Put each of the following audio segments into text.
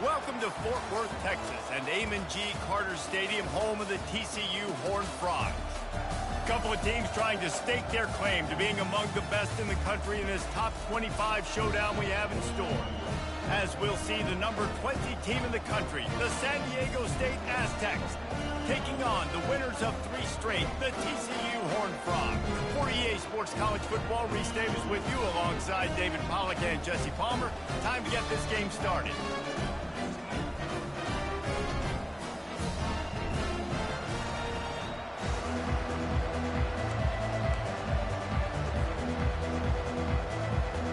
Welcome to Fort Worth, Texas, and Amon G. Carter Stadium, home of the TCU Horned Frogs. A couple of teams trying to stake their claim to being among the best in the country in this top 25 showdown we have in store. As we'll see the number 20 team in the country, the San Diego State Aztecs, taking on the winners of 3 straight, the TCU Horned Frogs. For EA Sports College Football, Reese Davis with you alongside David Pollack and Jesse Palmer. Time to get this game started.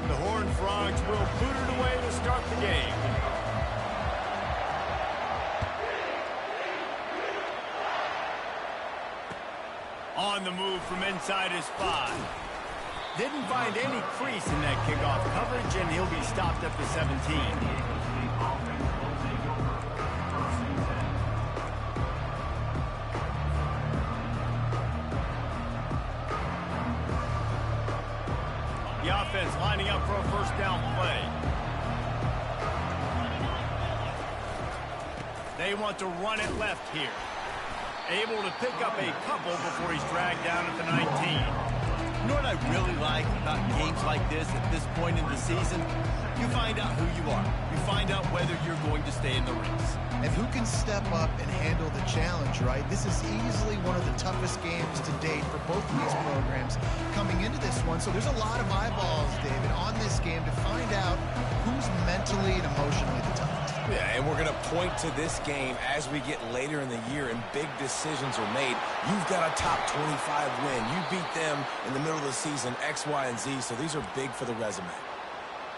The Horned Frogs will boot it away to start the game. On the move from inside his 5. Didn't find any crease in that kickoff coverage, and he'll be stopped at the 17. The offense lining up for a first down play. They want to run it left here. Able to pick up a couple before he's dragged down at the 19. You know what I really like about games like this at this point in the season? You find out who you are. You find out whether you're going to stay in the race. And who can step up and handle the challenge, right? This is easily one of the toughest games to date for both of these programs coming into this one. So there's a lot of eyeballs, David, on this game to find out who's mentally and emotionally the toughest. Yeah, and we're going to point to this game as we get later in the year and big decisions are made. You've got a top 25 win. You beat them in the middle of the season, X, Y, and Z, so these are big for the resume.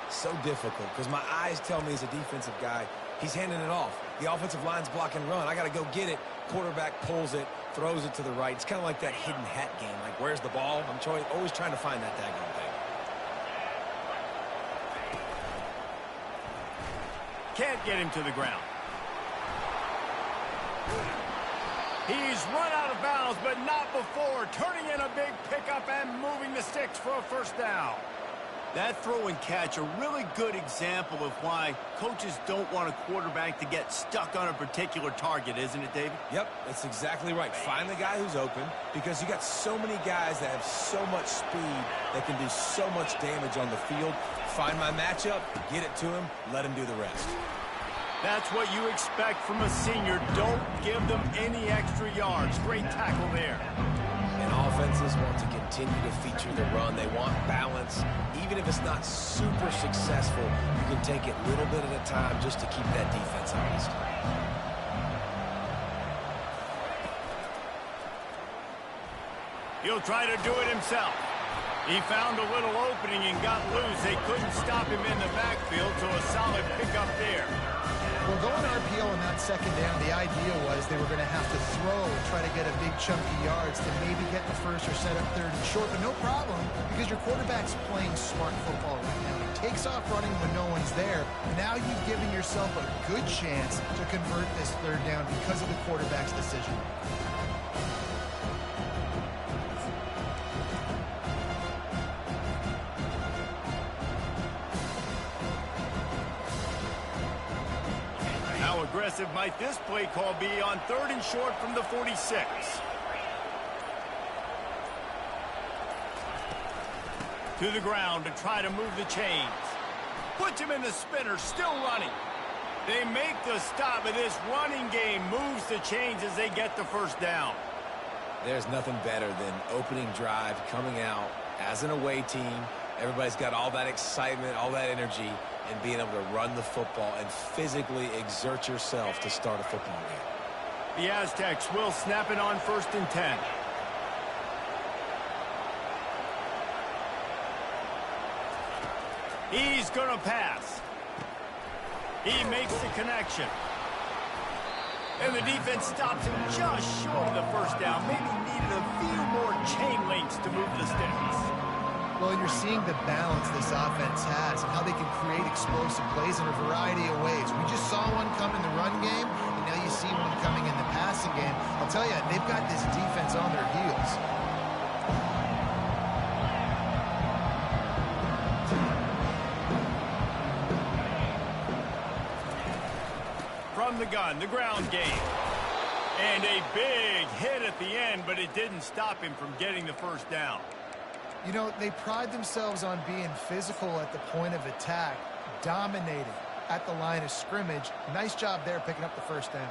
So difficult because my eyes tell me as a defensive guy, he's handing it off. The offensive line's block and run. I got to go get it. Quarterback pulls it, throws it to the right. It's kind of like that hidden hat game. Like, where's the ball? I'm always trying to find that daggone thing. Can't get him to the ground. He's run out of bounds, but not before. Turning in a big pickup and moving the sticks for a first down. That throw and catch, a really good example of why coaches don't want a quarterback to get stuck on a particular target, isn't it, David? Yep, that's exactly right. Find the guy who's open because you got so many guys that have so much speed that can do so much damage on the field. Find my matchup, get it to him, let him do the rest. That's what you expect from a senior. Don't give them any extra yards. Great tackle there. And offenses want to continue to feature the run. They want balance. Even if it's not super successful, you can take it little bit at a time just to keep that defense honest. He'll try to do it himself. He found a little opening and got loose. They couldn't stop him in the backfield, so a solid pickup there. Well, going RPO on that second down, the idea was they were going to have to throw and try to get a big chunky yards to maybe get the first or set up third and short, but no problem because your quarterback's playing smart football right now. He takes off running when no one's there. Now you've given yourself a good chance to convert this third down because of the quarterback's decision. How aggressive might this play call be on third and short from the 46? To the ground to try to move the chains. Puts him in the spinner, still running. They make the stop, but this running game moves the chains as they get the first down. There's nothing better than opening drive, coming out as an away team. Everybody's got all that excitement, all that energy, and being able to run the football and physically exert yourself to start a football game. The Aztecs will snap it on 1st and 10. He's going to pass. He makes the connection. And the defense stops him just short of the first down. Maybe needed a few more chain links to move the sticks. Well, and you're seeing the balance this offense has and how they can create explosive plays in a variety of ways. We just saw one come in the run game, and now you see one coming in the passing game. I'll tell you, they've got this defense on their heels. the gun, the ground game. And a big hit at the end, but it didn't stop him from getting the first down. You know, they pride themselves on being physical at the point of attack, dominating at the line of scrimmage. Nice job there picking up the first down.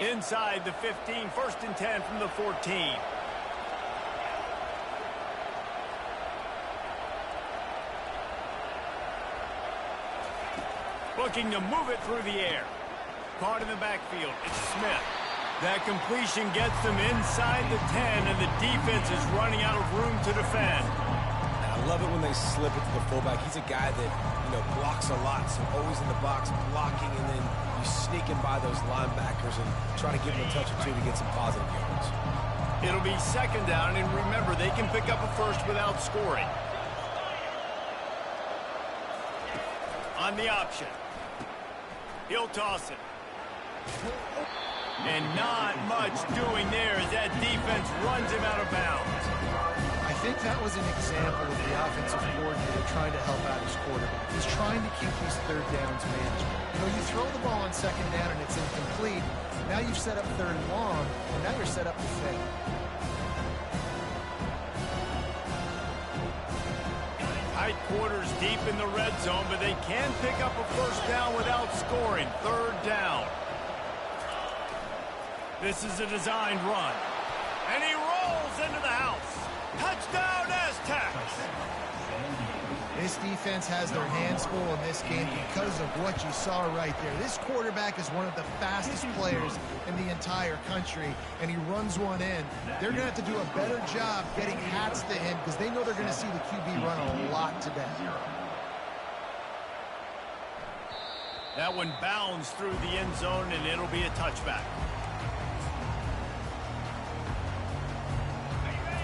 Inside the 15, 1st and 10 from the 14. Looking to move it through the air. Caught in the backfield. It's Smith. That completion gets them inside the 10, and the defense is running out of room to defend. And I love it when they slip it to the fullback. He's a guy that, blocks a lot, so always in the box blocking, and then you sneak in by those linebackers and try to give him a touch or two to get some positive yards. It'll be 2nd down, and remember, they can pick up a first without scoring. On the option. He'll toss it. And not much doing there as that defense runs him out of bounds. I think that was an example of the offensive coordinator trying to help out his quarterback. He's trying to keep these 3rd downs manageable. You throw the ball on 2nd down and it's incomplete. Now you've set up 3rd and long, and now you're set up to fail. Tight quarters deep in the red zone, but they can pick up a first down without scoring. 3rd down. This is a designed run. And he rolls into the house. Touchdown, Aztecs! This defense has their hands full in this game because of what you saw right there. This quarterback is one of the fastest players in the entire country, and he runs one in. They're going to have to do a better job getting hats to him because they know they're going to see the QB run a lot today. That one bounds through the end zone, and it'll be a touchback.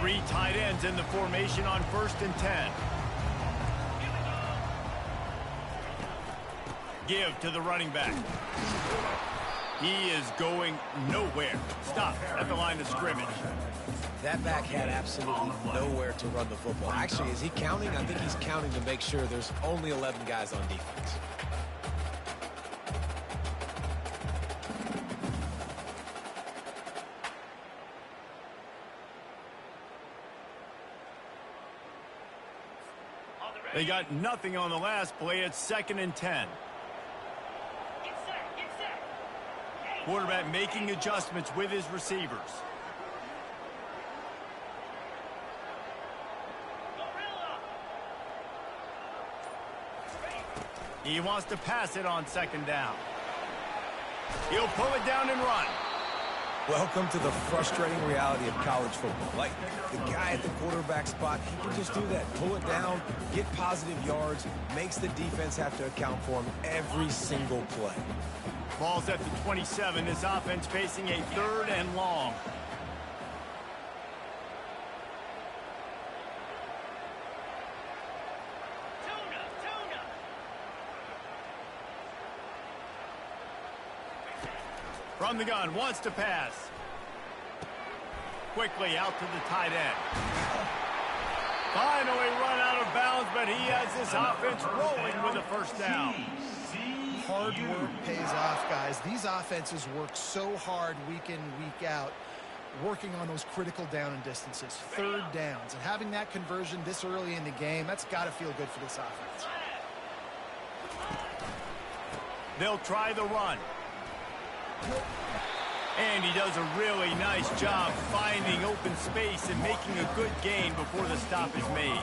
3 tight ends in the formation on 1st and 10. Give to the running back. He is going nowhere. Stop at the line of scrimmage. That back had absolutely nowhere to run the football. Actually, is he counting? I think he's counting to make sure there's only 11 guys on defense. They got nothing on the last play. It's 2nd and 10. Quarterback making adjustments with his receivers. He wants to pass it on 2nd down. He'll pull it down and run. Welcome to the frustrating reality of college football. Like, the guy at the quarterback spot, he can just do that. Pull it down, get positive yards, makes the defense have to account for him every single play. Ball's at the 27. This offense facing a 3rd and long. From the gun, wants to pass. Quickly out to the tight end. Finally run out of bounds, but he has this offense rolling with a first down. Hard work pays off, guys. These offenses work so hard week in, week out, working on those critical down and distances, 3rd downs. And having that conversion this early in the game, that's got to feel good for this offense. They'll try the run. And he does a really nice job finding open space and making a good gain before the stop is made.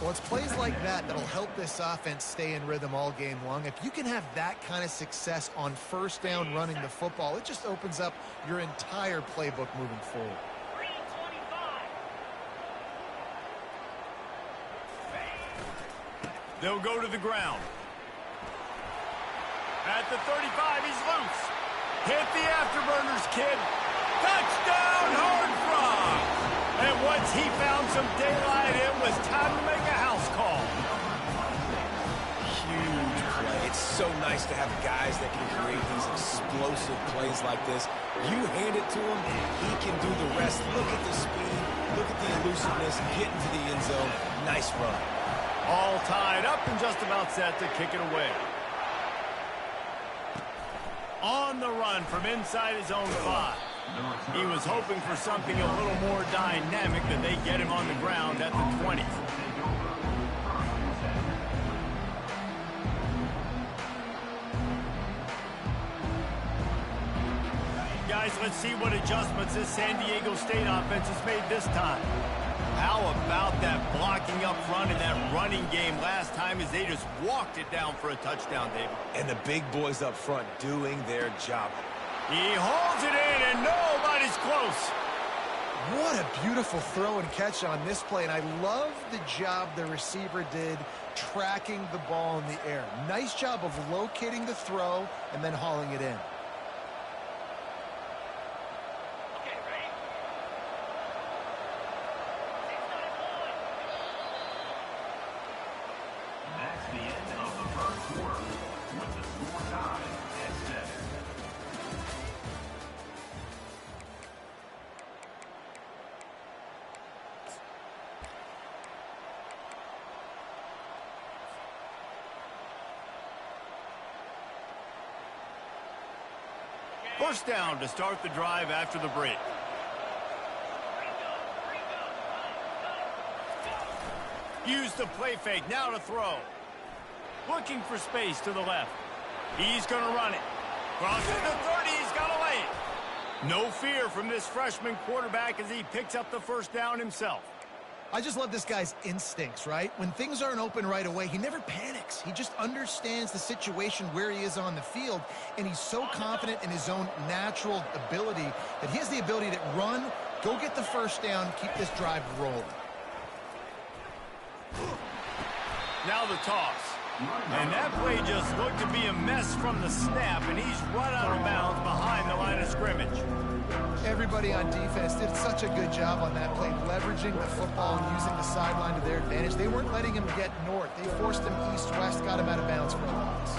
Well, it's plays like that that'll help this offense stay in rhythm all game long. If you can have that kind of success on 1st down running the football, it just opens up your entire playbook moving forward. They'll go to the ground. At the 35, he's loose. Hit the afterburners, kid. Touchdown, Horned Frogs. And once he found some daylight, it was time to make a house call. Huge play. It's so nice to have guys that can create these explosive plays like this. You hand it to him, he can do the rest. Look at the speed. Look at the elusiveness, getting to the end zone. Nice run. All tied up and just about set to kick it away. On the run from inside his own 5. He was hoping for something a little more dynamic, that they get him on the ground at the 20. Guys, let's see what adjustments this San Diego State offense has made this time. How about that blocking up front in that running game last time as they just walked it down for a touchdown, David? And the big boys up front doing their job. He holds it in, and nobody's close. What a beautiful throw and catch on this play, and I love the job the receiver did tracking the ball in the air. Nice job of locating the throw and then hauling it in. First down to start the drive after the break. Use the play fake, now to throw. Looking for space to the left. He's going to run it. Crosses the 30, he's got to lay it. No fear from this freshman quarterback as he picks up the first down himself. I just love this guy's instincts, right? When things aren't open right away, he never panics. He just understands the situation where he is on the field, and he's so confident in his own natural ability that he has the ability to run, go get the first down, keep this drive rolling. Now the toss. And that play just looked to be a mess from the snap, and he's run out of bounds behind the line of scrimmage. Everybody on defense did such a good job on that play, leveraging the football and using the sideline to their advantage. They weren't letting him get north. They forced him east-west, got him out of bounds for a loss.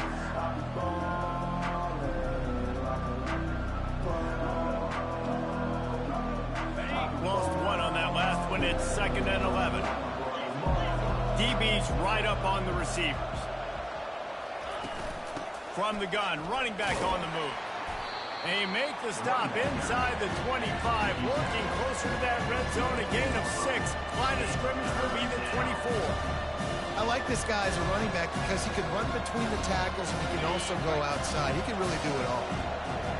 Lost one on that last one. It's 2nd and 11. DB's right up on the receivers. From the gun, running back on the move. They make the stop inside the 25, working closer to that red zone, a gain of 6. Line of scrimmage will be the 24. I like this guy as a running back because he can run between the tackles and he can also go outside. He can really do it all.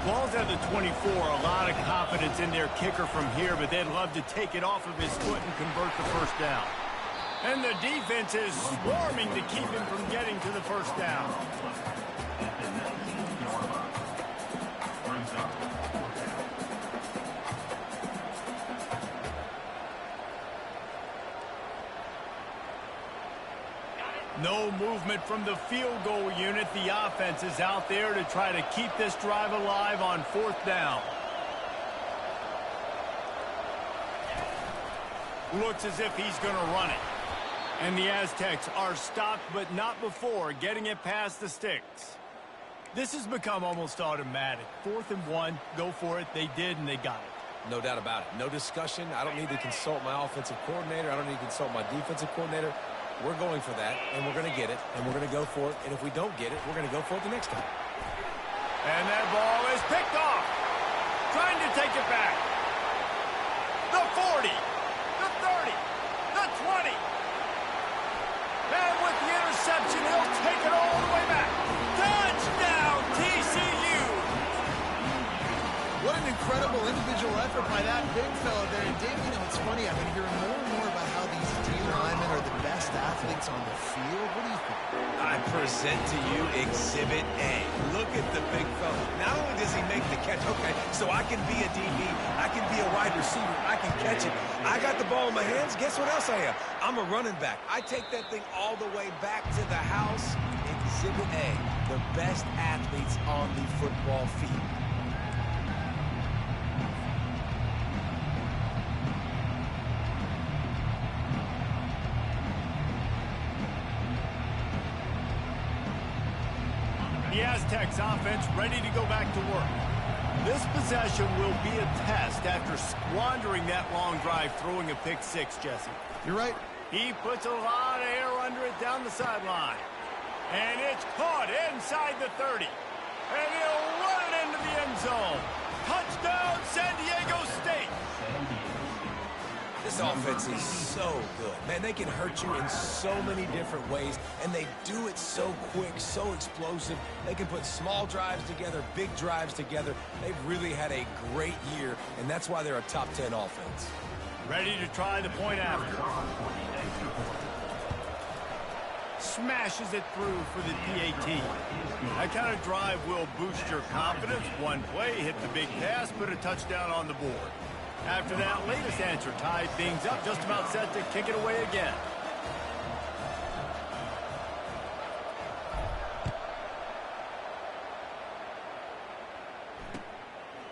Ball's at the 24, a lot of confidence in their kicker from here, but they'd love to take it off of his foot and convert the first down. And the defense is swarming to keep him from getting to the first down. No movement from the field goal unit. The offense is out there to try to keep this drive alive on 4th down. Looks as if he's going to run it. And the Aztecs are stopped, but not before getting it past the sticks. This has become almost automatic. 4th and 1, go for it. They did, and they got it. No doubt about it. No discussion. I don't need to consult my offensive coordinator. I don't need to consult my defensive coordinator. We're going for that, and we're going to get it, and we're going to go for it. And if we don't get it, we're going to go for it the next time. And that ball is picked off. Trying to take it back. The 40, the 30, the 20. And with the interception, he'll take it all the way back. Touchdown, TCU! What an incredible individual effort by that big fella there. And Dave, you know, it's funny. I've been hearing more and more about how these D linemen are the best athletes on the field. What do you think? I present to you Exhibit A. Look at the big fella. Not only does he make the catch, okay, so I can be a DB, I can be a wide receiver, I can catch it. I got the ball in my hands. Guess what else I am? I'm a running back. I take that thing all the way back to the house. Exhibit A, the best athletes on the football field. The Aztecs offense ready to go back to work. This possession will be a test after squandering that long drive, throwing a pick six, Jesse. You're right. He puts a lot of air under it down the sideline. And it's caught inside the 30. And he'll run it into the end zone. Touchdown, San Diego State. This offense is so good. Man, they can hurt you in so many different ways, and they do it so quick, so explosive. They can put small drives together, big drives together. They've really had a great year, and that's why they're a top 10 offense. Ready to try the point after. Smashes it through for the PAT. That kind of drive will boost your confidence. One play, hit the big pass, put a touchdown on the board. After that latest answer tied things up, just about set to kick it away again.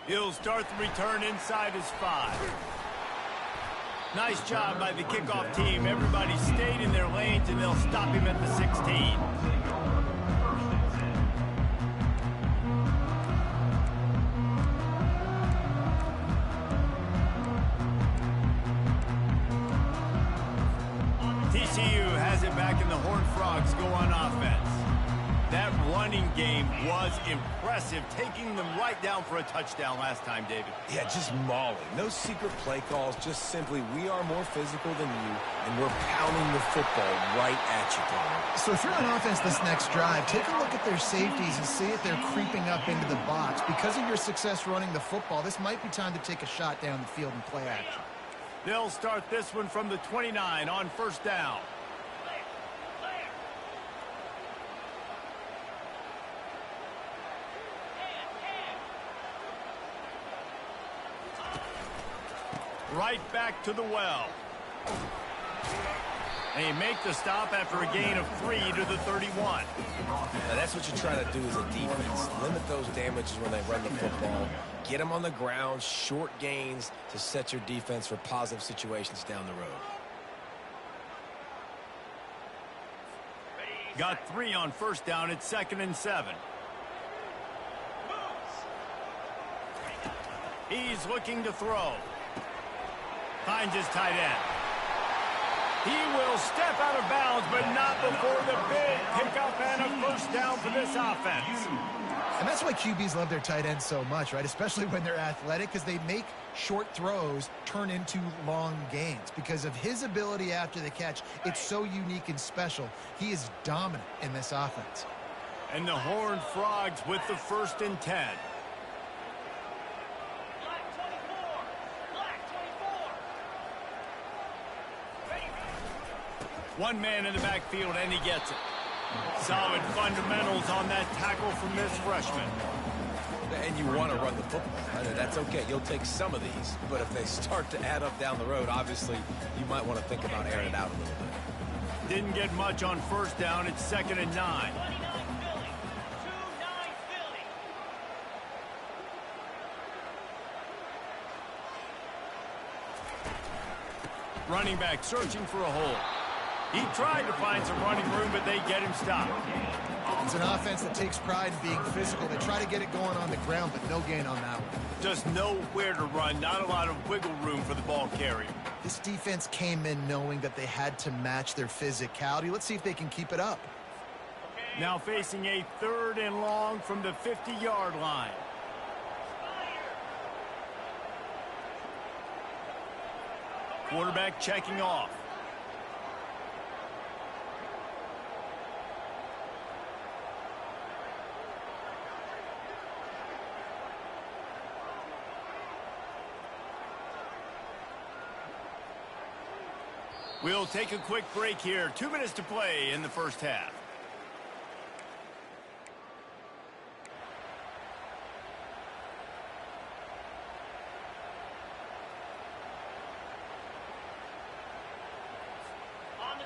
He'll start the return inside his 5. Nice job by the kickoff team. Everybody stayed in their lanes, and they'll stop him at the 16. TCU has it back, and the Horned Frogs go on offense. That running game was impressive, taking them right down for a touchdown last time, David. Yeah, just mauling. No secret play calls, just simply we are more physical than you, and we're pounding the football right at you, Tom. So if you're on offense this next drive, take a look at their safeties and see if they're creeping up into the box. Because of your success running the football, this might be time to take a shot down the field and play action. They'll start this one from the 29 on first down. Right back to the well. They make the stop after a gain of 3 to the 31. Now that's what you try to do as a defense. Limit those damages when they run the football. Get them on the ground, short gains to set your defense for positive situations down the road. Got 3 on first down. It's 2nd and 7. He's looking to throw. Finds his tight end. He will step out of bounds, but not before the big pickup and a first down for this offense. And that's why QBs love their tight ends so much, right? Especially when they're athletic, because they make short throws turn into long gains. Because of his ability after the catch, it's so unique and special. He is dominant in this offense. And the Horned Frogs with the 1st and 10. One man in the backfield, and he gets it. Solid fundamentals on that tackle from this freshman. And you want to run the football. That's okay. You'll take some of these. But if they start to add up down the road, obviously, you might want to think about airing it out a little bit. Didn't get much on first down. It's 2nd and 9. Running back searching for a hole. He tried to find some running room, but they get him stopped. It's an offense that takes pride in being physical. They try to get it going on the ground, but no gain on that one. Just nowhere to run. Not a lot of wiggle room for the ball carrier. This defense came in knowing that they had to match their physicality. Let's see if they can keep it up. Now facing a 3rd and long from the 50-yard line. Quarterback checking off. We'll take a quick break here. 2 minutes to play in the first half.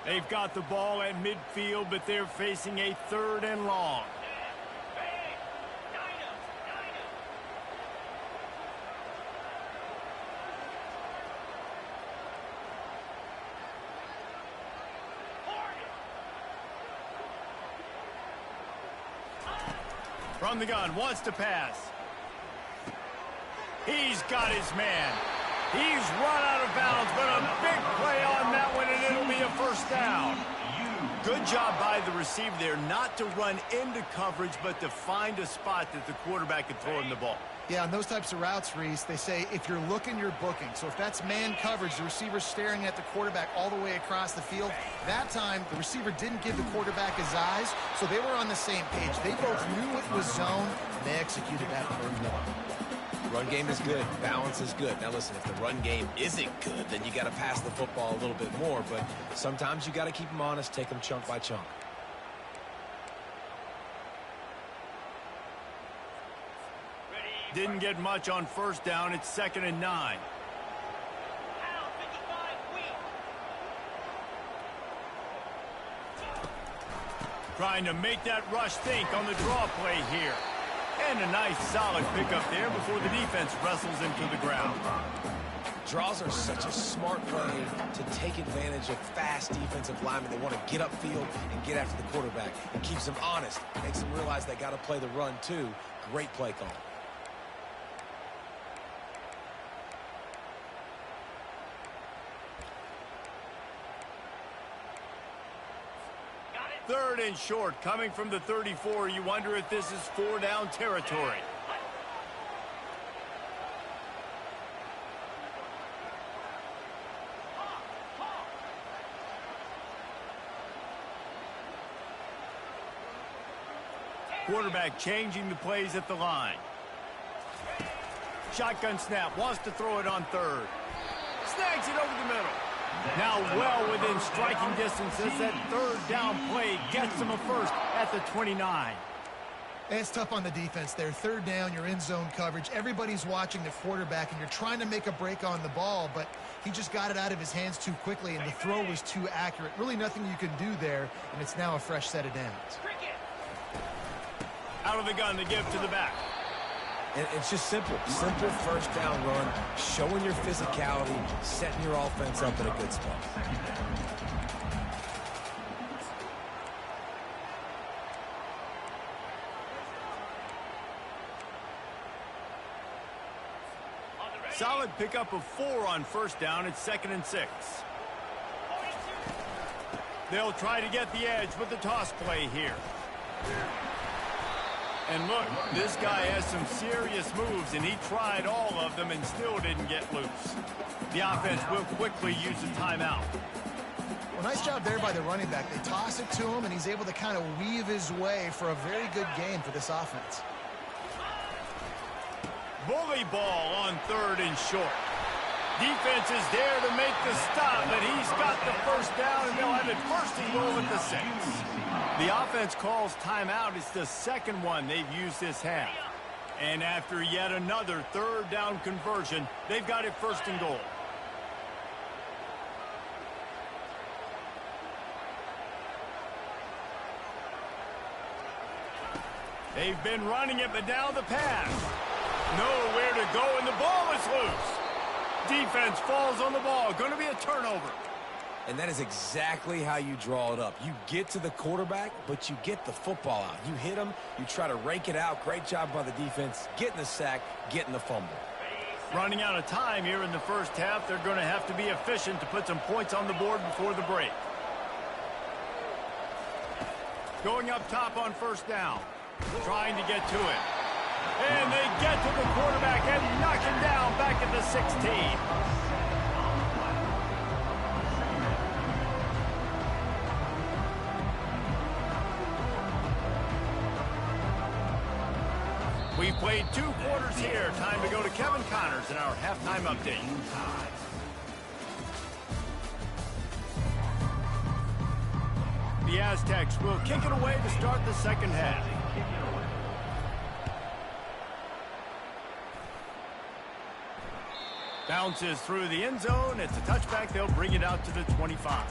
They've got the ball at midfield, but they're facing a 3rd and long. From the gun, wants to pass. He's got his man. He's run out of bounds, but a big play on that one, and it'll be a first down. Good job by the receiver there not to run into coverage, but to find a spot that the quarterback could throw him the ball. Yeah, on those types of routes, Reese, they say if you're looking, you're booking. So if that's man coverage, the receiver's staring at the quarterback all the way across the field. That time, the receiver didn't give the quarterback his eyes, so they were on the same page. They both knew it was zone, and they executed that very well. Run game is good. Balance is good. Now, listen, if the run game isn't good, then you got to pass the football a little bit more. But sometimes you got to keep them honest, take them chunk by chunk. Didn't get much on first down. It's 2nd and 9. Trying to make that rush think on the draw play here. And a nice solid pickup there before the defense wrestles him to the ground. Draws are such a smart play to take advantage of fast defensive linemen that want to get upfield and get after the quarterback. It keeps them honest, makes them realize they got to play the run too. Great play call. Third and short, coming from the 34. You wonder if this is 4-down territory. Quarterback changing the plays at the line. Shotgun snap, wants to throw it on third. Snags it over the middle. Now well within striking distance as that 3rd down play gets him a first at the 29. And it's tough on the defense there. 3rd down, you're in zone coverage. Everybody's watching the quarterback, and you're trying to make a break on the ball, but he just got it out of his hands too quickly, and the throw was too accurate. Really nothing you can do there, and it's now a fresh set of downs. Out of the gun to give to the back. And it's just simple. Simple first down run, showing your physicality, setting your offense up in a good spot. Solid pickup of 4 on first down. It's 2nd and 6. They'll try to get the edge with the toss play here. And look, this guy has some serious moves, and he tried all of them and still didn't get loose. The offense will quickly use a timeout. Well, nice job there by the running back. They toss it to him, and he's able to kind of weave his way for a very good game for this offense. Bully ball on 3rd and short. Defense is there to make the stop, but he's got the first down, and they'll have it 1st and goal at the 6. The offense calls timeout. It's the 2nd one they've used this half. And after yet another 3rd down conversion, they've got it 1st and goal. They've been running it, but now the pass. Nowhere to go, and the ball is loose. Defense falls on the ball. Going to be a turnover. And that is exactly how you draw it up. You get to the quarterback, but you get the football out. You hit him, you try to rake it out. Great job by the defense, getting the sack, getting the fumble. Running out of time here in the first half. They're going to have to be efficient to put some points on the board before the break. Going up top on first down. Trying to get to it. And they get to the quarterback and knock him down back at the 16. We've played 2 quarters here. Time to go to Kevin Connors in our halftime update. The Aztecs will kick it away to start the second half. Bounces through the end zone. It's a touchback. They'll bring it out to the 25.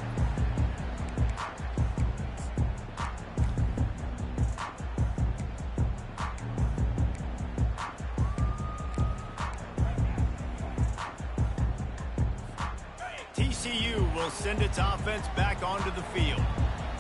TCU will send its offense back onto the field.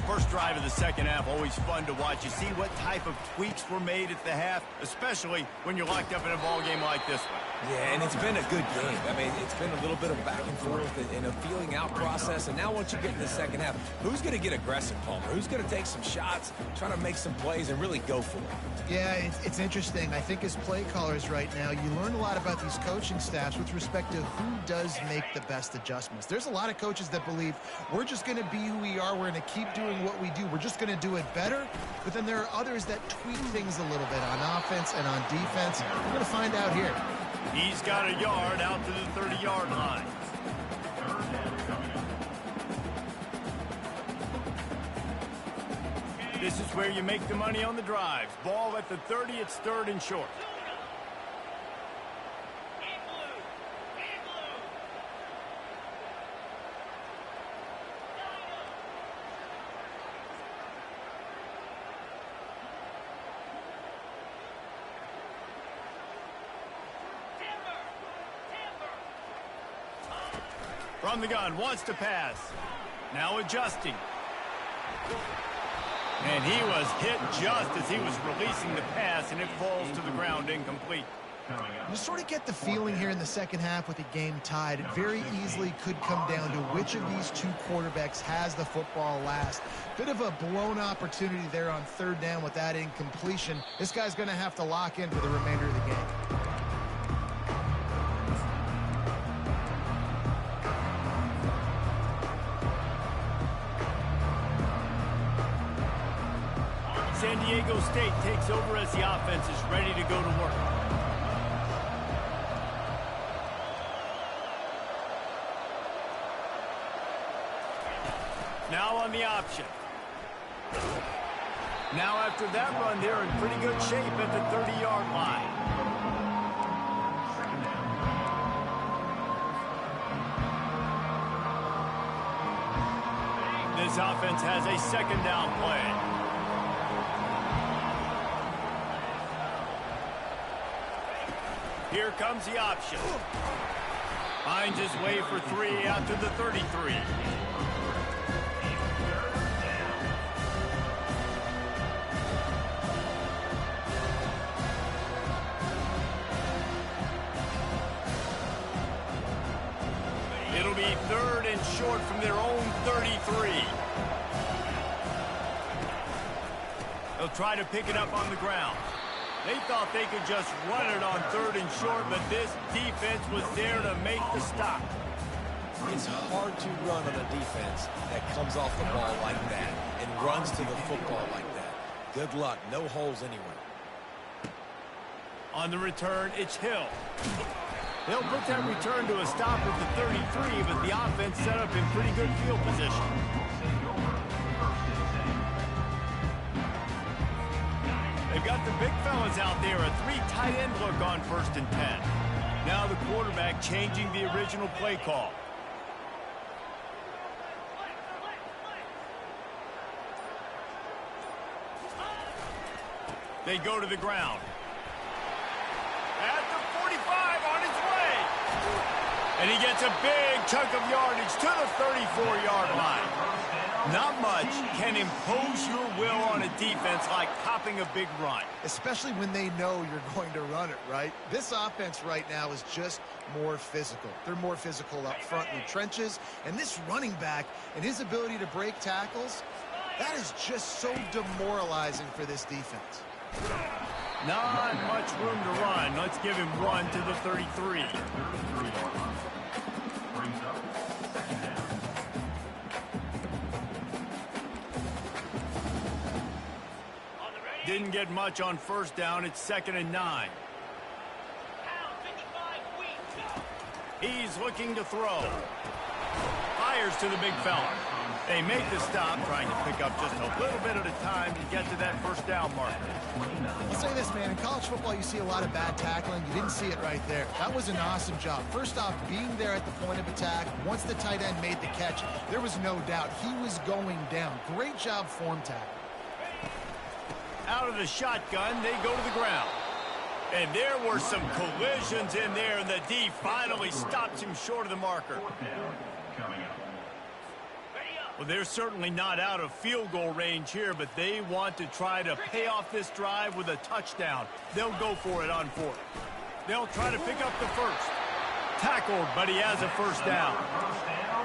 First drive of the second half, always fun to watch. You see what type of tweaks were made at the half, especially when you're locked up in a ball game like this one. Yeah, and it's been a good game. I mean, it's been a little bit of back and forth and a feeling out process. And now once you get in the second half, who's going to get aggressive, Palmer? Who's going to take some shots, try to make some plays, and really go for it? Yeah, it's interesting. I think as play callers right now, you learn a lot about these coaching staffs with respect to who does make the best adjustments. There's a lot of coaches that believe we're just going to be who we are. We're going to keep doing what we do. We're just going to do it better. But then there are others that tweak things a little bit on offense and on defense. We're going to find out here. He's got a yard out to the 30-yard line. This is where you make the money on the drives. Ball at the 30, it's third and short. From the gun, wants to pass. Now adjusting. And he was hit just as he was releasing the pass, and it falls to the ground incomplete. You sort of get the feeling here in the second half with the game tied. It very easily could come down to which of these two quarterbacks has the football last. Bit of a blown opportunity there on third down with that incompletion. This guy's going to have to lock in for the remainder of the game. San Diego State takes over as the offense is ready to go to work. Now on the option. Now after that run, they're in pretty good shape at the 30-yard line. This offense has a second down play. Here comes the option. Finds his way for three out to the 33. It'll be third and short from their own 33. They'll try to pick it up on the ground. They thought they could just run it on third and short, but this defense was there to make the stop. It's hard to run on a defense that comes off the ball like that and runs to the football like that. Good luck. No holes anywhere. On the return, it's Hill. They'll put that return to a stop at the 33, but the offense set up in pretty good field position. They've got the big fellas out there, a three tight end look on 1st and 10. Now the quarterback changing the original play call. They go to the ground. At the 45 on his way. And he gets a big chunk of yardage to the 34-yard line. Not much can impose your will on a defense like popping a big run. Especially when they know you're going to run it, right? This offense right now is just more physical. They're more physical up front in the trenches. And this running back and his ability to break tackles, that is just so demoralizing for this defense. Not much room to run. Let's give him one to the 33. Didn't get much on 1st down. It's 2nd and 9. He's looking to throw. Fires to the big fella. They make the stop, trying to pick up just a little bit at a time to get to that 1st down marker. I'll say this, man. In college football, you see a lot of bad tackling. You didn't see it right there. That was an awesome job. First off, being there at the point of attack. Once the tight end made the catch, there was no doubt he was going down. Great job form tackle. Out of the shotgun, they go to the ground. And there were some collisions in there, and the D finally stops him short of the marker. Well, they're certainly not out of field goal range here, but they want to try to pay off this drive with a touchdown. They'll go for it on fourth. They'll try to pick up the first. Tackled, but he has a first down.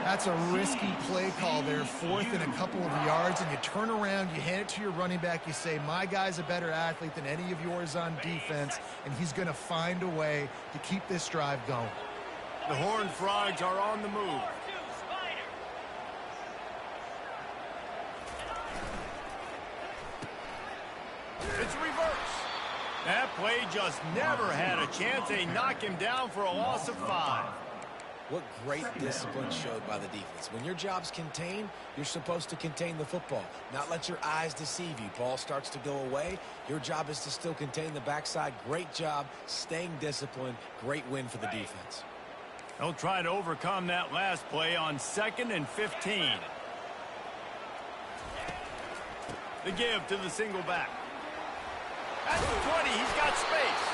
That's a risky play call there, fourth and a couple of yards, and you turn around, you hand it to your running back, you say, my guy's a better athlete than any of yours on defense, and he's going to find a way to keep this drive going. The Horned Frogs are on the move. It's reverse. That play just never had a chance. They knock him down for a loss of 5. What great discipline showed by the defense. When your job's contained, you're supposed to contain the football, not let your eyes deceive you. Ball starts to go away. Your job is to still contain the backside. Great job staying disciplined. Great win for the defense. They'll try to overcome that last play on 2nd and 15. The give to the single back. At the 20, he's got space.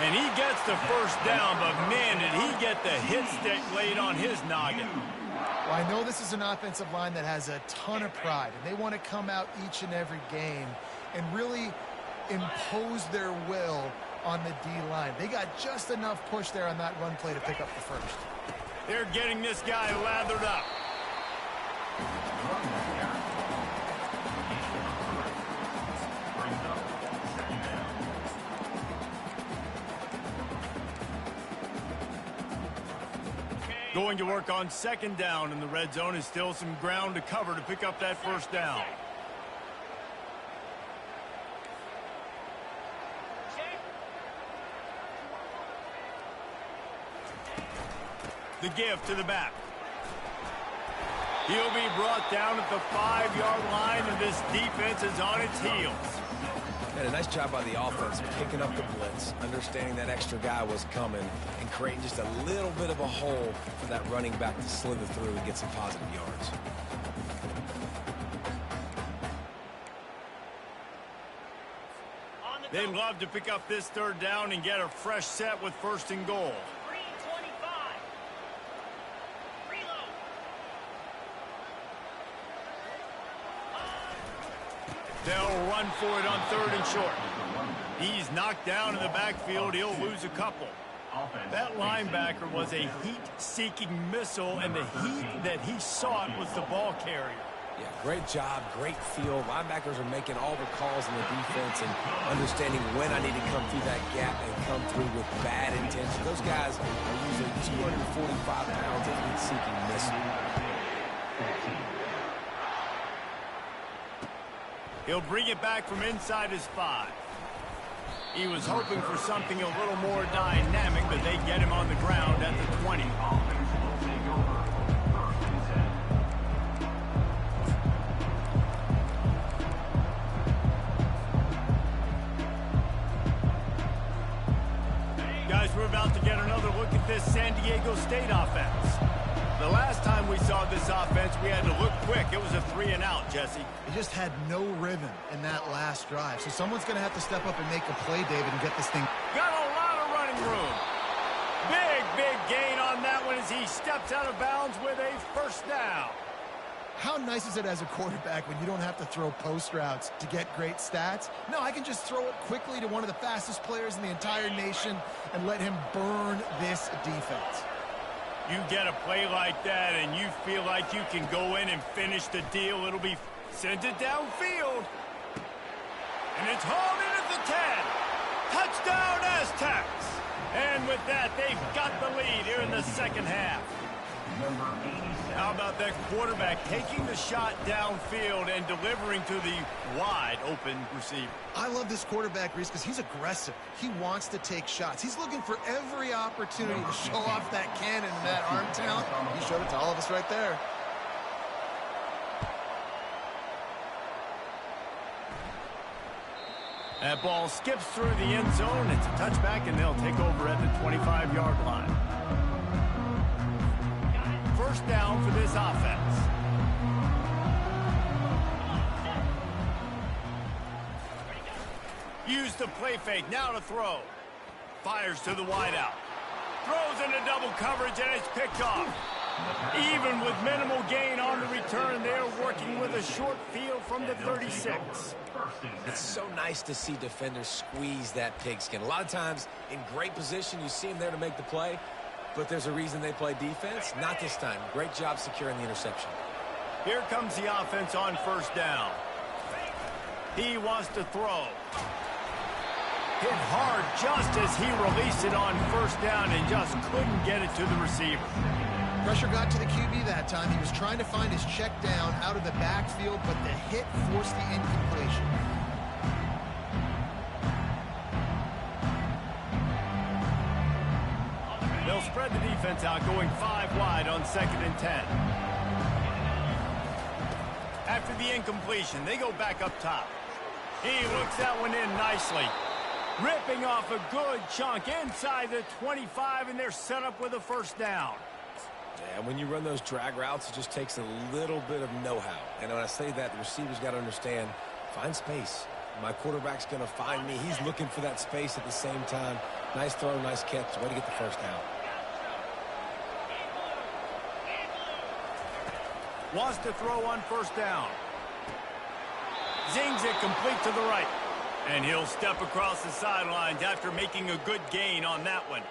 And he gets the first down, but man, did he get the hit stick laid on his noggin. Well, I know this is an offensive line that has a ton of pride, and they want to come out each and every game and really impose their will on the D-line. They got just enough push there on that run play to pick up the first. They're getting this guy lathered up. Going to work on 2nd down in the red zone is still some ground to cover to pick up that first down. The give to the back. He'll be brought down at the 5-yard line, and this defense is on its heels. And a nice job by the offense picking up the blitz, understanding that extra guy was coming, and creating just a little bit of a hole for that running back to slither through and get some positive yards. They'd love to pick up this 3rd down and get a fresh set with 1st and goal. They'll run for it on 3rd and short. He's knocked down in the backfield. He'll lose a couple. That linebacker was a heat-seeking missile, and the heat that he sought was the ball carrier. Yeah, great job, great feel. Linebackers are making all the calls in the defense and understanding when I need to come through that gap and come through with bad intention. Those guys are usually 245 pounds of heat-seeking missile. He'll bring it back from inside his 5. He was hoping for something a little more dynamic, but they get him on the ground at the 20. Guys, we're about to get another look at this San Diego State offense. The last time we saw this offense, we had to look quick. It was a 3-and-out, Jesse. They just had no rhythm in that last drive. So someone's going to have to step up and make a play, David, and get this thing. Got a lot of running room. Big gain on that one as he steps out of bounds with a first down. How nice is it as a quarterback when you don't have to throw post routes to get great stats? No, I can just throw it quickly to one of the fastest players in the entire nation and let him burn this defense. You get a play like that and you feel like you can go in and finish the deal. It'll be sent it downfield. And it's hauled in at the 10. Touchdown Aztecs. And with that, they've got the lead here in the 2nd half. How about that quarterback taking the shot downfield and delivering to the wide open receiver? I love this quarterback, Reese, because he's aggressive. He wants to take shots. He's looking for every opportunity to show off that cannon and that arm talent. He showed it to all of us right there. That ball skips through the end zone. It's a touchback, and they'll take over at the 25-yard line. First down for this offense. Use the play fake. Now to throw. Fires to the wideout. Throws into double coverage, and it's picked off. Even with minimal gain on the return, they're working with a short field from the 36. It's so nice to see defenders squeeze that pigskin. A lot of times, in great position, you see them there to make the play, but there's a reason they play defense. Not this time. Great job securing the interception. Here comes the offense on first down. He wants to throw. Hit hard just as he released it on first down and just couldn't get it to the receiver. Pressure got to the QB that time. He was trying to find his check down out of the backfield, but the hit forced the incompletion. They'll spread the defense out, going 5 wide on 2nd and 10. After the incompletion, they go back up top. He looks that one in nicely. Ripping off a good chunk inside the 25, and they're set up with a first down. Yeah, when you run those drag routes, it just takes a little bit of know-how. And when I say that, the receiver's got to understand, find space. My quarterback's going to find me. He's looking for that space at the same time. Nice throw, nice catch. Way to get the first down. Wants to throw on first down. Zings it complete to the right. And he'll step across the sidelines after making a good gain on that one.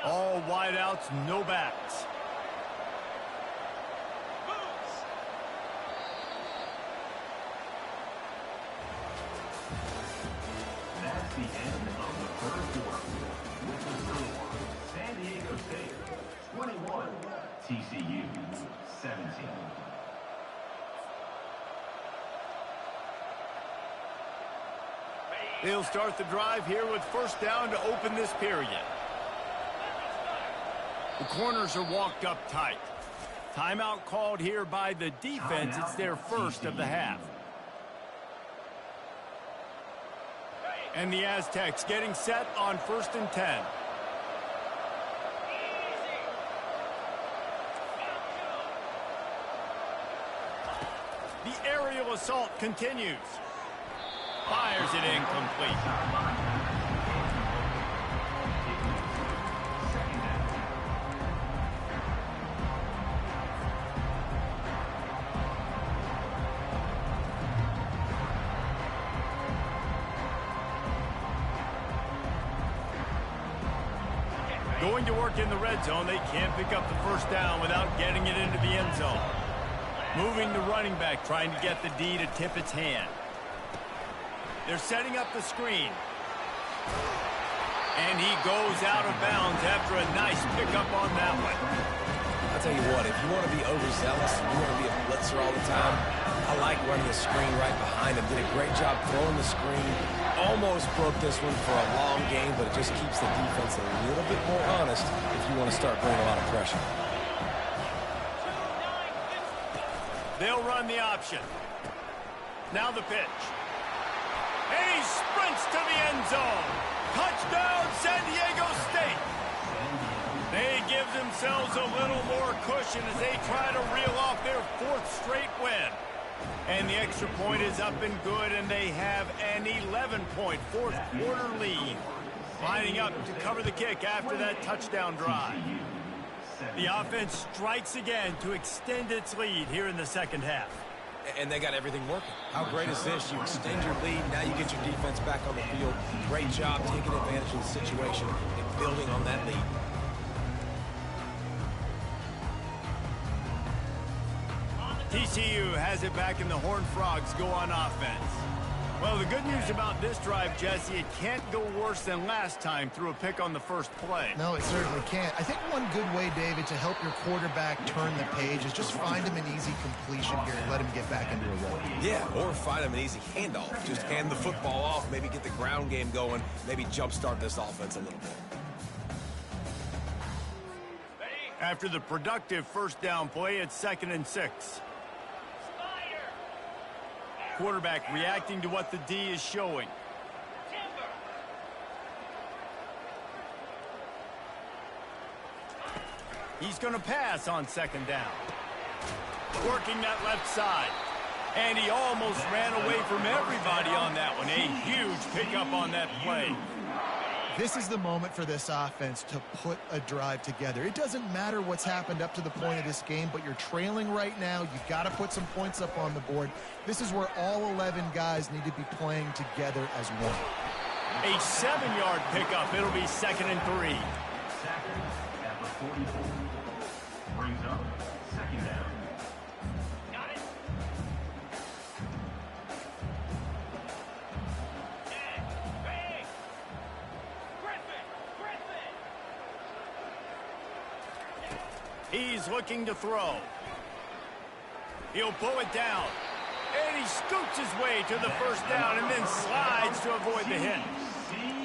All wideouts, no backs. That's the end of the first quarter. With the score, San Diego State 21, TCU 17. They'll start the drive here with first down to open this period. The corners are walked up tight. Timeout called here by the defense. It's their first of the half. And the Aztecs getting set on 1st and 10. The aerial assault continues. Fires it incomplete. Going to work in the red zone. They can't pick up the first down without getting it into the end zone. Moving the running back, trying to get the D to tip its hand. They're setting up the screen. And he goes out of bounds after a nice pickup on that one. I'll tell you what, if you want to be overzealous, you want to be a blitzer all the time, I like running the screen right behind him. Did a great job throwing the screen. Almost broke this one for a long game, but it just keeps the defense a little bit more honest if you want to start bringing a lot of pressure. They'll run the option. Now the pitch. And he sprints to the end zone. Touchdown, San Diego State. They give themselves a little more cushion as they try to reel off their 4th straight win. And the extra point is up and good, and they have an 11-point fourth quarter lead. Lining up to cover the kick after that touchdown drive. The offense strikes again to extend its lead here in the second half. And they got everything working. How great is this? You extend your lead, now you get your defense back on the field. Great job taking advantage of the situation and building on that lead. TCU has it back, and the Horned Frogs go on offense. Well, the good news about this drive, Jesse, it can't go worse than last time through a pick on the first play. No, it certainly can't. I think one good way, David, to help your quarterback turn the page is just find him an easy completion here and let him get back into a rhythm. Yeah, or find him an easy handoff. Just hand the football off, maybe get the ground game going, maybe jumpstart this offense a little bit. After the productive first down play, it's 2nd and 6. Quarterback reacting to what the D is showing. He's going to pass on 2nd down. working that left side. And he almost ran away from everybody on that one. A huge pickup on that play. This is the moment for this offense to put a drive together. It doesn't matter what's happened up to the point of this game, but you're trailing right now. You've got to put some points up on the board. This is where all 11 guys need to be playing together as one. A 7-yard pickup. It'll be 2nd and 3. Second at the 44. Brings up 2nd down. Got it. He's looking to throw. He'll pull it down. And he scoots his way to the first down and then slides to avoid the hit.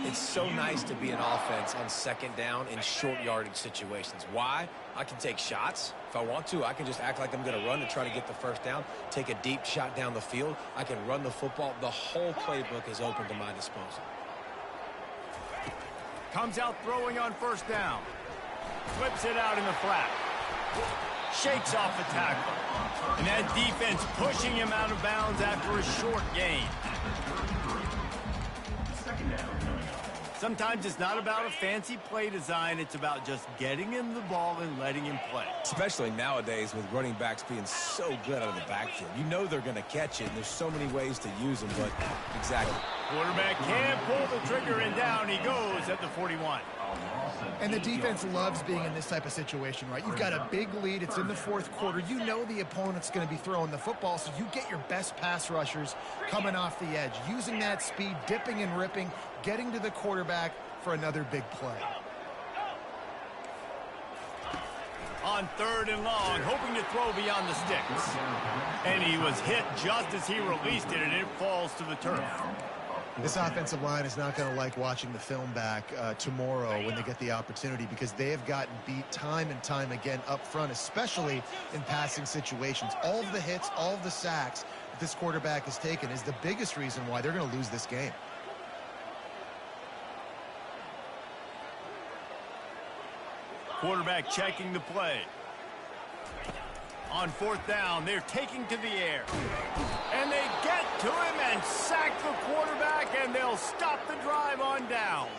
It's so nice to be an offense on 2nd down in short yardage situations. Why? I can take shots. If I want to, I can just act like I'm going to run to try to get the first down, take a deep shot down the field. I can run the football. The whole playbook is open to my disposal. Comes out throwing on first down. Flips it out in the flat. Shakes off the tackle. And that defense pushing him out of bounds after a short gain. Sometimes it's not about a fancy play design. It's about just getting him the ball and letting him play. Especially nowadays with running backs being so good out of the backfield. You know they're going to catch it, and there's so many ways to use them, but exactly. Quarterback can't pull the trigger, and down he goes at the 41. And the defense loves being in this type of situation, right? You've got a big lead. It's in the 4th quarter. You know the opponent's going to be throwing the football, so you get your best pass rushers coming off the edge, using that speed, dipping and ripping, getting to the quarterback for another big play. On 3rd and long, hoping to throw beyond the sticks. And he was hit just as he released it, and it falls to the turf. This offensive line is not going to like watching the film back tomorrow when they get the opportunity, because they have gotten beat time and time again up front, especially in passing situations. All of the hits, all of the sacks that this quarterback has taken is the biggest reason why they're going to lose this game. Quarterback checking the play. On 4th down, they're taking to the air. And they get to him and sack the quarterback, and they'll stop the drive on downs.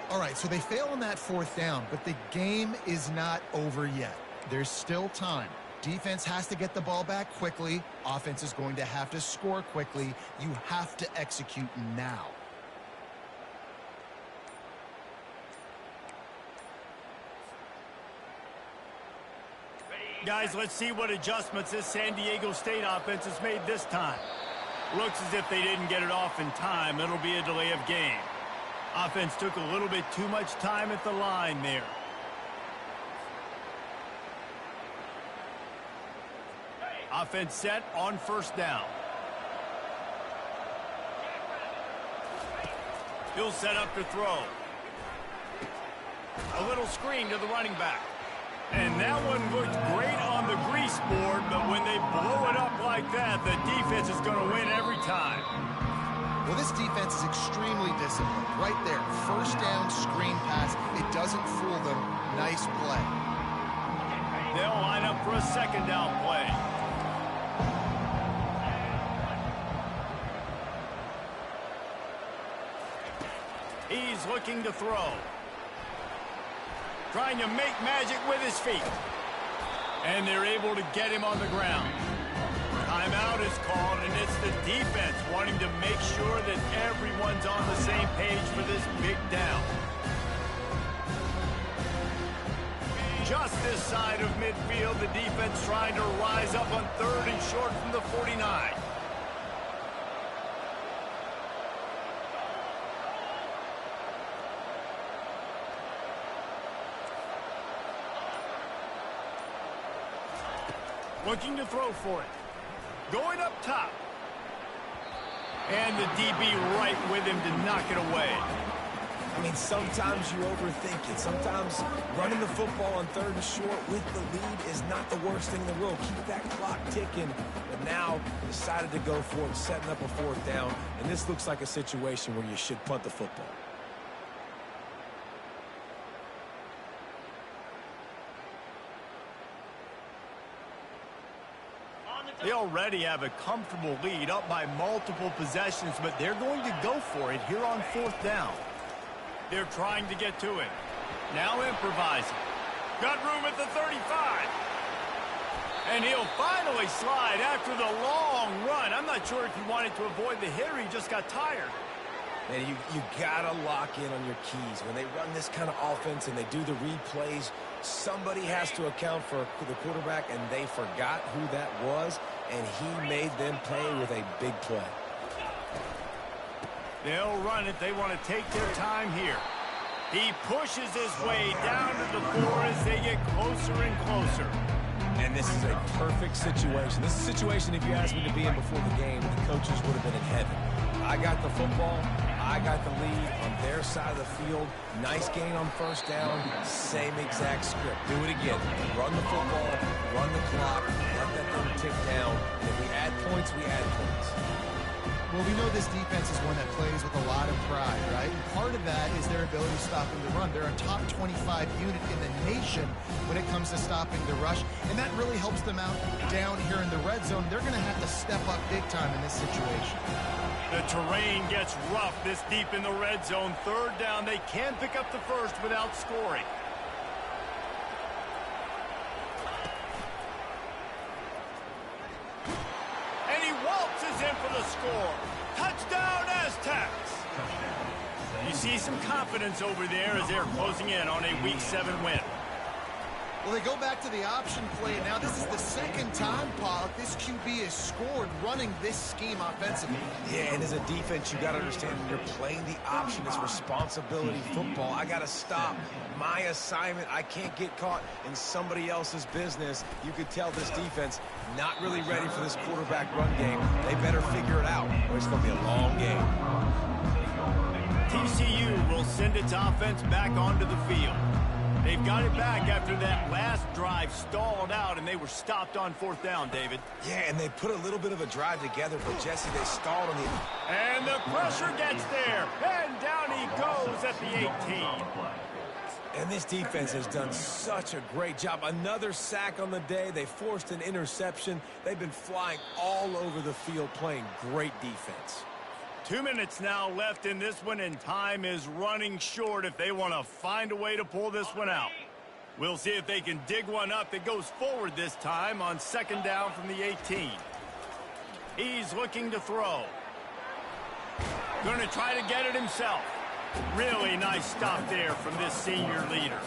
All right, so they fail on that 4th down, but the game is not over yet. There's still time. Defense has to get the ball back quickly. Offense is going to have to score quickly. You have to execute now. Guys, let's see what adjustments this San Diego State offense has made this time. Looks as if they didn't get it off in time. It'll be a delay of game. Offense took a little bit too much time at the line there. Offense set on 1st down. He'll set up to throw. A little screen to the running back. And that one looked great on the grease board, but when they blow it up like that, the defense is going to win every time. Well, this defense is extremely disciplined. Right there, 1st down, screen pass. It doesn't fool them. Nice play. They'll line up for a 2nd down play. He's looking to throw. Trying to make magic with his feet. And they're able to get him on the ground. Timeout is called, and it's the defense wanting to make sure that everyone's on the same page for this big down. Just this side of midfield, the defense trying to rise up on 3rd and short from the 49. Looking to throw for it. Going up top. And the DB right with him to knock it away. I mean, sometimes you overthink it. Sometimes running the football on 3rd and short with the lead is not the worst thing in the world. Keep that clock ticking. But now decided to go for it, setting up a 4th down. And this looks like a situation where you should punt the football. They already have a comfortable lead, up by multiple possessions, but they're going to go for it here on 4th down. They're trying to get to it. Now improvising. Got room at the 35. And he'll finally slide after the long run. I'm not sure if he wanted to avoid the hit or he just got tired. Man, you got to lock in on your keys. When they run this kind of offense and they do the replays, somebody has to account for the quarterback, and they forgot who that was, and he made them pay with a big play. They'll run it. They want to take their time here. He pushes his way down to the floor as they get closer and closer. And this is a perfect situation. This is a situation, if you asked me to be in before the game, the coaches would have been in heaven. I got the football. I got the lead on their side of the field. Nice gain on 1st down. Same exact script. Do it again. Run the football. Run the clock. Let that thing tick down. And if we add points, we add points. Well, we know this defense is one that plays with a lot of pride, right? And part of that is their ability stopping the run. They're a top 25 unit in the nation when it comes to stopping the rush, and that really helps them out down here in the red zone. They're going to have to step up big time in this situation. The terrain gets rough this deep in the red zone. 3rd down, they can pick up the first without scoring. And he waltzes in for the score. Touchdown, Aztecs! You see some confidence over there as they're closing in on a Week 7 win. Well, they go back to the option play. Now, this is the second time, Pollock, this QB has scored running this scheme offensively. Yeah, and as a defense, you got to understand when you're playing the option, it's responsibility football. I got to stop my assignment. I can't get caught in somebody else's business. You could tell this defense not really ready for this quarterback run game. They better figure it out, or it's going to be a long game. TCU will send its offense back onto the field. They've got it back after that last drive stalled out, and they were stopped on 4th down, David. Yeah, and they put a little bit of a drive together, but Jesse, they stalled on the... And the pressure gets there, and down he goes at the 18. And this defense has done such a great job. Another sack on the day. They forced an interception. They've been flying all over the field playing great defense. 2 minutes now left in this one, and time is running short if they want to find a way to pull this one out. We'll see if they can dig one up that goes forward this time on 2nd down from the 18. He's looking to throw. Going to try to get it himself. Really nice stop there from this senior leader.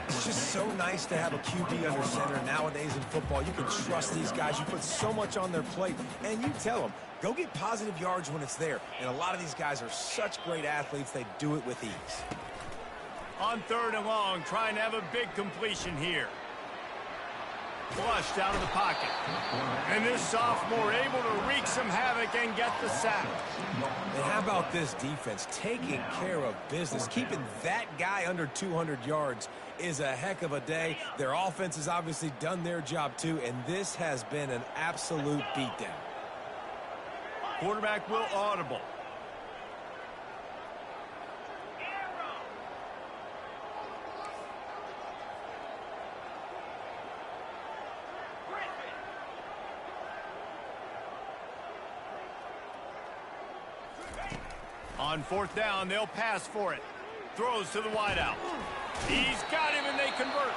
It's just so nice to have a QB under center nowadays in football. You can trust these guys. You put so much on their plate, and you tell them, go get positive yards when it's there. And a lot of these guys are such great athletes, they do it with ease. On 3rd and long, trying to have a big completion here. Flushed out of the pocket. And this sophomore able to wreak some havoc and get the sack. And how about this defense taking care of business? Keeping that guy under 200 yards is a heck of a day. Their offense has obviously done their job too, and this has been an absolute beatdown. Quarterback will audible. On 4th down, they'll pass for it. Throws to the wideout. He's got him, and they convert.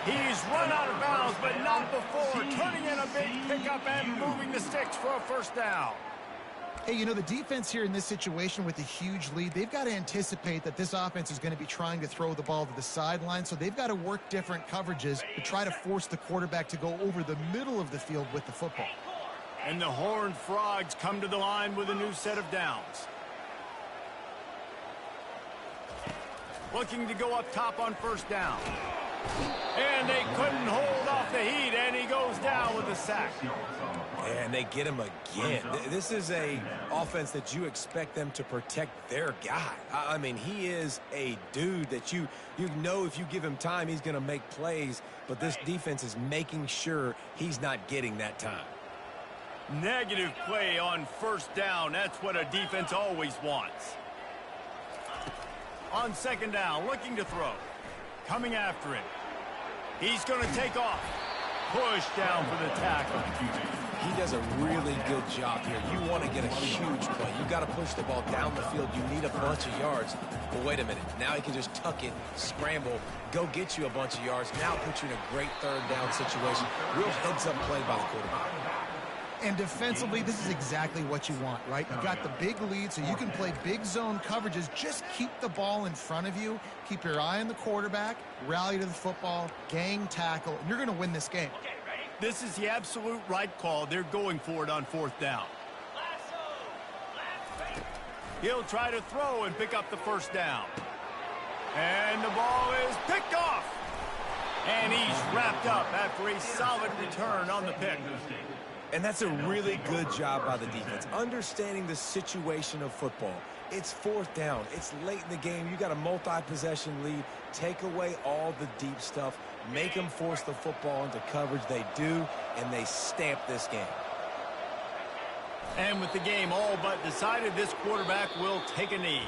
He's run out of bounds, but not before. Turning in a big pickup and moving the sticks for a 1st down. Hey, you know, the defense here in this situation with a huge lead, they've got to anticipate that this offense is going to be trying to throw the ball to the sideline, so they've got to work different coverages to try to force the quarterback to go over the middle of the field with the football. And the Horned Frogs come to the line with a new set of downs. Looking to go up top on 1st down. And they couldn't hold off the heat, and he goes down with a sack. And they get him again. This is a offense that you expect them to protect their guy. I mean, he is a dude that you know if you give him time, he's going to make plays. But this defense is making sure he's not getting that time. Negative play on 1st down. That's what a defense always wants. On 2nd down, looking to throw. Coming after him. He's going to take off. push down for the tackle. He does a really good job here. You want to get a huge play. You got to push the ball down the field. You need a bunch of yards. But wait a minute. Now he can just tuck it, scramble, go get you a bunch of yards. Now put you in a great third down situation. Real heads-up play by the quarterback. And defensively, this is exactly what you want, right? You got the big lead, so you can play big zone coverages. Just keep the ball in front of you. Keep your eye on the quarterback. Rally to the football. Gang tackle. And you're going to win this game. This is the absolute right call. They're going for it on fourth down. He'll try to throw and pick up the first down. And the ball is picked off. And he's wrapped up after a solid return on the pick. And that's a really good job by the defense, understanding the situation of football. It's fourth down. It's late in the game. You got a multi-possession lead. Take away all the deep stuff. Make them force the football into coverage. They do, and they stamp this game. And with the game all but decided, this quarterback will take a knee.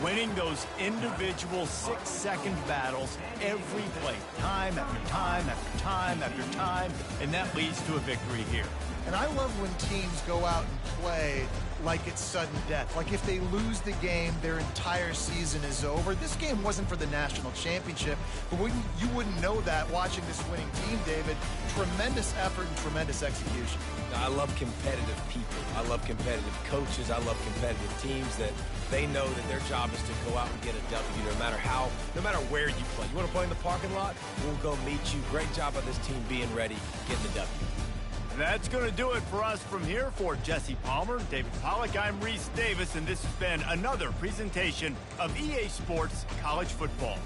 Winning those individual 6-second battles every play, time after time after time after time, and that leads to a victory here. And I love when teams go out and play like it's sudden death. Like if they lose the game, their entire season is over. This game wasn't for the national championship, but you wouldn't know that watching this winning team, David. Tremendous effort and tremendous execution. I love competitive people. I love competitive coaches. I love competitive teams that they know that their job is to go out and get a W no matter where you play. You want to play in the parking lot? We'll go meet you. Great job by this team being ready, getting the W. That's going to do it for us from here. For Jesse Palmer, David Pollack, I'm Reese Davis, and this has been another presentation of EA Sports College Football.